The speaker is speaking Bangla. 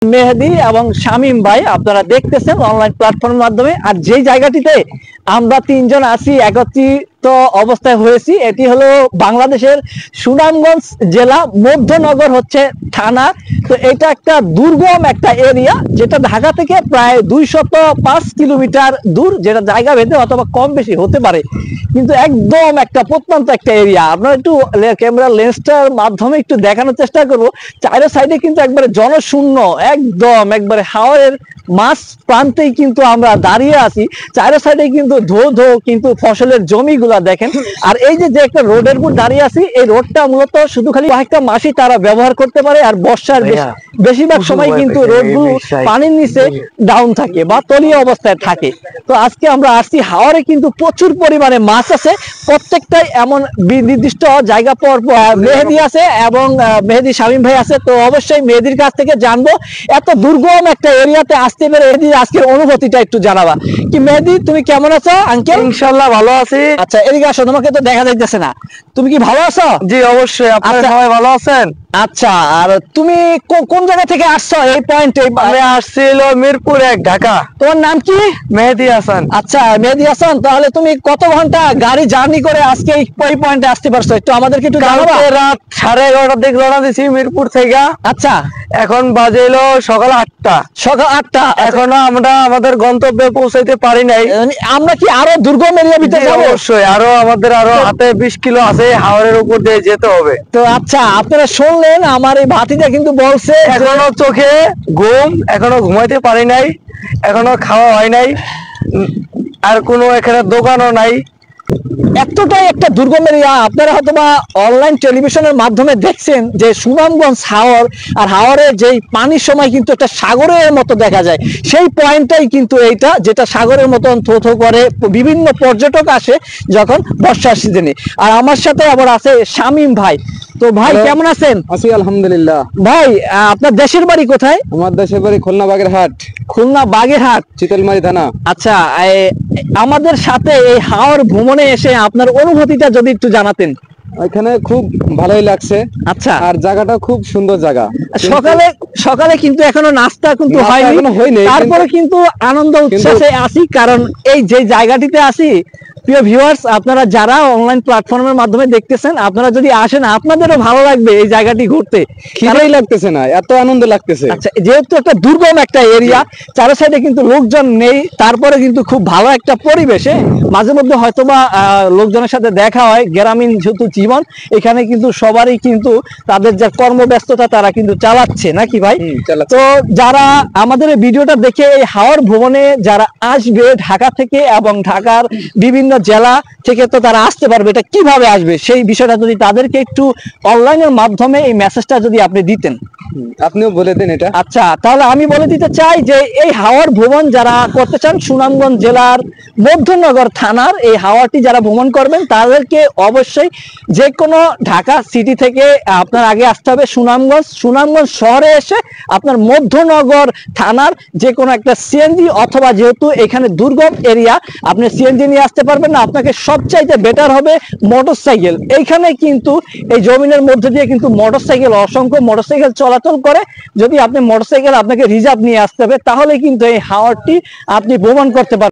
মেহেদী এবং শামীম ভাই আপনারা দেখতেছেন অনলাইন প্ল্যাটফর্মের মাধ্যমে। আর যেই জায়গাটিতে আমরা তিনজন আছি একত্রিত অবস্থায় হয়েছি, এটি হলো বাংলাদেশের সুনামগঞ্জ জেলা, মধ্যনগর হচ্ছে থানা। তো এটা একটা দুর্গম একটা এরিয়া, যেটা ঢাকা থেকে প্রায় 205 কিলোমিটার দূর, যেটা জায়গা ভেদে অথবা কম বেশি হতে পারে, কিন্তু একদম একটা প্রত্যন্ত একটা এরিয়া। আপনারা একটু ক্যামেরা লেন্সটার মাধ্যমে একটু দেখানোর চেষ্টা করব। চারো সাইডে কিন্তু একবারে জনশূন্য, একদম একবারে হাওরের মাছ প্রান্তেই কিন্তু আমরা দাঁড়িয়ে আছি। চারো সাইডে কিন্তু ধো ধো কিন্তু ফসলের জমিগুলা দেখেন। আর এই যে একটা রোডের উপর দাঁড়িয়ে আছি, এই রোডটা মূলত শুধু খালি কয়েকটা মাসই তারা ব্যবহার করতে পারে, আর বর্ষার বেশিরভাগ সময় কিন্তু রোডগুলো পানির নিচে ডাউন থাকে বা তলীয় অবস্থায় থাকে। তো আজকে আমরা আসছি হাওরে, কিন্তু প্রচুর পরিমাণে মাছ আছে, প্রত্যেকটাই এমন নির্দিষ্ট জায়গা পর মেহেদী আছে এবং মেহেদী শামীম ভাই আছে। তো অবশ্যই মেহেদীর কাছ থেকে জানবো এত দুর্গম একটা এরিয়াতে আসতে পেরে মেহেদীর আজকের অনুভূতিটা একটু জানাবা। কি মেহেদী, তুমি কেমন আছো আঙ্কেল? ইনশাআল্লাহ ভালো আছি। আচ্ছা, এদিকে আসো, তোমাকে তো দেখা যাইতেছে না, তুমি কি ভালো আছো? জি অবশ্যই, আপনারা সবাই ভালো আছেন? আচ্ছা, আর তুমি কোন জায়গা থেকে আসছো এই পয়েন্টে? আমি আসছিল মিরপুর 1 ঢাকা। তোমার নাম কি? মেহেদী হাসান। আচ্ছা মেহেদী হাসান, তাহলে তুমি কত ঘন্টা গাড়ি জার্নি করে আজকে এই পয়েন্টে আসতে পারছো, একটু আমাদেরকে একটু জানাবা। রাত 11:30টার দিকে রওনা দিছি মিরপুর থেকে। আচ্ছা, এখন বাজে হলো সকাল 8টা। সকাল 8টা। এখনো আমরা আমাদের গন্তব্যে পৌঁছাইতে পারি নাই। আমরা কি আরো দুর্গম এরিয়া ভিতরে যাবো? অবশ্যই, আমাদের আরো হাতে 20 কিলো আছে, হাওরের উপর দিয়ে যেতে হবে। তো আচ্ছা, আপনারা শুনলেন আমার এই ভাতিজা কিন্তু বলছে এখনো চোখে ঘুম, এখনো ঘুমাইতে পারি নাই, এখনো খাওয়া হয় নাই, আর কোনো এখানে দোকানও নাই। এতটাই একটা দুর্গম এরিয়া। আপনারা হয়তোবা অনলাইন টেলিভিশনের মাধ্যমে দেখছেন যে সুনামগঞ্জ হাওর, আর হাওরের যেই পানির সময় কিন্তু একটা সাগরের মতো দেখা যায়, সেই পয়েন্টটাই কিন্তু এইটা, যেটা সাগরের মতন থো থো করে। বিভিন্ন পর্যটক আসে যখন বর্ষার সিজনে। আর আমার সাথে আবার আছে শামীম ভাই। তো ভাই কেমন আছেন? আছি আলহামদুলিল্লাহ। ভাই আপনার দেশের বাড়ি কোথায়? আমার দেশের বাড়ি খুলনা বাগেরহাট। খুলনা বাগেরহাট, চিতলমারি থানা। আচ্ছা, আমাদের সাথে এই হাওর ভ্রমণে এসে আপনার অনুভূতিটা যদি একটু জানাতেন। এখানে খুব ভালোই লাগছে। আচ্ছা, আর জায়গাটা খুব সুন্দর জায়গা। সকালে কিন্তু এখনো নাস্তা কিন্তু হয়নি, তারপরে কিন্তু আনন্দ উচ্ছ্বাসে আছি, কারণ এই যে জায়গাটিতে আছি। প্রিয় ভিউয়ার্স, আপনারা যারা অনলাইন প্ল্যাটফর্মের মাধ্যমে দেখতেছেন, আপনারা যদি আসেন আপনাদেরও ভালো লাগবে এই জায়গাটি ঘুরতে। খিদেই লাগতেছে না, এত আনন্দ লাগতেছে। আচ্ছা, যেহেতু একটা দুর্গম একটা এরিয়া, চারো সাইডে কিন্তু লোকজন নেই, তারপরে কিন্তু খুব ভালো একটা পরিবেশে মাঝে মধ্যে হয়তোবা লোকজনের সাথে দেখা হয়। গ্রামীণ যেহেতু জীবন, এখানে কিন্তু সবারই কিন্তু তাদের যে কর্মব্যস্ততা তারা কিন্তু চালাচ্ছে, নাকি ভাই? তো যারা আমাদের এই ভিডিওটা দেখে এই হাওর ভ্রমণে যারা আসবে ঢাকা থেকে এবং ঢাকার বিভিন্ন জেলা থেকে, তো তারা আসতে পারবে, এটা কিভাবে আসবে সেই বিষয়টা যদি তাদেরকে একটু অনলাইনের মাধ্যমে এই মেসেজটা যদি আপনি দিতেন। আপনিও বলে দেন এটা। আচ্ছা, তাহলে আমি বলে দিতে চাই যে এই হাওর ভ্রমণ যারা করতে চান, সুনামগঞ্জ জেলার মধ্যনগর থানার এই হাওরটি যারা ভ্রমণ করবেন, তাদেরকে অবশ্যই যে কোনো ঢাকা সিটি থেকে আপনার আগে আসতে হবে সুনামগঞ্জ শহরে এসে আপনার মধ্যনগর থানার যে কোনো একটা সিএনজি, অথবা যেহেতু এখানে দুর্গম এরিয়া আপনি সিএনজি নিয়ে আসতে পারবেন না, আপনাকে সবচাইতে বেটার হবে মোটরসাইকেল। এইখানে কিন্তু এই জমিনের মধ্যে দিয়ে কিন্তু মোটরসাইকেল, অসংখ্য মোটরসাইকেল চলাচল করে। যদি আপনি মোটরসাইকেল আপনাকে রিজার্ভ নিয়ে আসতে হবে, তাহলে কিন্তু এই হাওরটি আপনি ভ্রমণ করতে পারবেন।